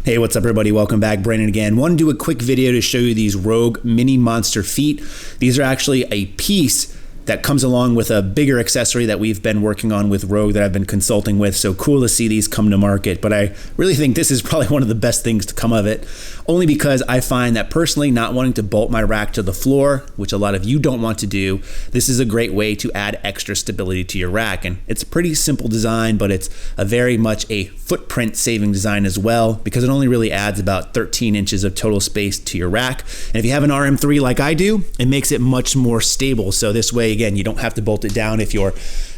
Hey, what's up everybody? Welcome back. Brandon again. Want to do a quick video to show you these Rogue Mini Monster feet. These are actually a piece that comes along with a bigger accessory that we've been working on with Rogue that I've been consulting with. So cool to see these come to market, but I really think this is probably one of the best things to come of it, only because I find that personally, not wanting to bolt my rack to the floor, which a lot of you don't want to do, this is a great way to add extra stability to your rack. And it's a pretty simple design, but it's a very much a footprint saving design as well, because it only really adds about 13 inches of total space to your rack. And if you have an RM3 like I do, it makes it much more stable. So this way, again, you don't have to bolt it down if you're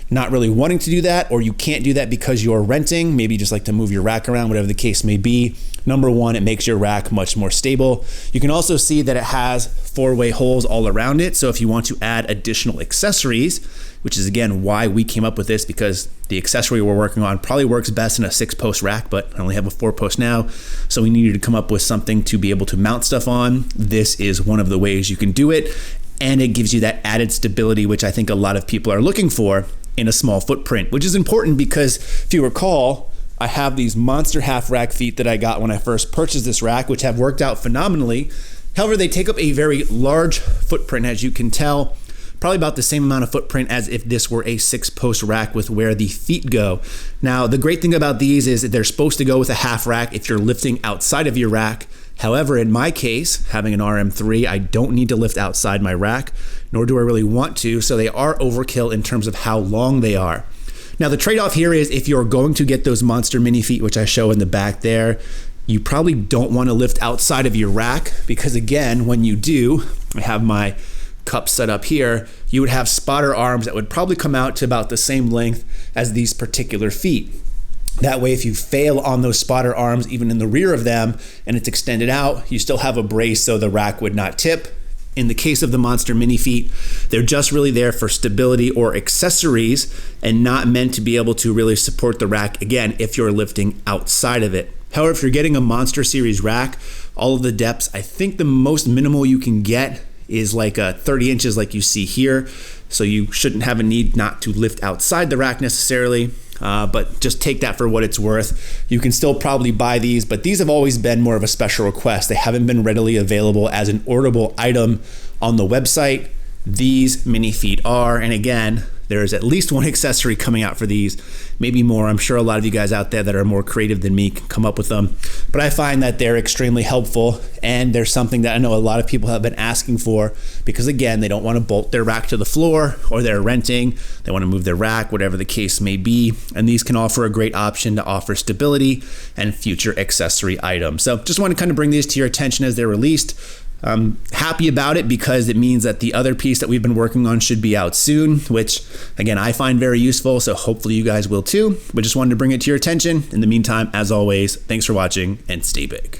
not really wanting to do that, or you can't do that because you're renting. Maybe you just like to move your rack around, whatever the case may be. Number one, it makes your rack much more stable. You can also see that it has four-way holes all around it. So if you want to add additional accessories, which is again why we came up with this, because the accessory we're working on probably works best in a 6-post rack, but I only have a 4-post now. So we needed to come up with something to be able to mount stuff on. This is one of the ways you can do it. And it gives you that added stability, which I think a lot of people are looking for in a small footprint, which is important because if you recall, I have these monster half rack feet that I got when I first purchased this rack, which have worked out phenomenally. However, they take up a very large footprint, as you can tell, probably about the same amount of footprint as if this were a 6-post rack with where the feet go. Now, the great thing about these is that they're supposed to go with a half rack if you're lifting outside of your rack. However, in my case, having an RM3, I don't need to lift outside my rack, nor do I really want to, so they are overkill in terms of how long they are. Now, the trade-off here is if you're going to get those monster mini feet, which I show in the back there, you probably don't want to lift outside of your rack because, again, when you do, I have my cup set up here, you would have spotter arms that would probably come out to about the same length as these particular feet. That way, if you fail on those spotter arms, even in the rear of them, and it's extended out, you still have a brace so the rack would not tip. In the case of the Monster Mini Feet, they're just really there for stability or accessories and not meant to be able to really support the rack, again, if you're lifting outside of it. However, if you're getting a Monster Series rack, all of the depths, I think the most minimal you can get is like 30 inches like you see here. So you shouldn't have a need not to lift outside the rack necessarily. But just take that for what it's worth. You can still probably buy these, but these have always been more of a special request. They haven't been readily available as an orderable item on the website. These mini feet are, and again, there's at least one accessory coming out for these, maybe more. I'm sure a lot of you guys out there that are more creative than me can come up with them, but I find that they're extremely helpful, and they're something that I know a lot of people have been asking for because, again, they don't want to bolt their rack to the floor, or they're renting, they want to move their rack, whatever the case may be, and these can offer a great option to offer stability and future accessory items. So just want to kind of bring these to your attention as they're released. I'm happy about it because it means that the other piece that we've been working on should be out soon, which again, I find very useful. So hopefully you guys will too, but just wanted to bring it to your attention. In the meantime, as always, thanks for watching and stay big.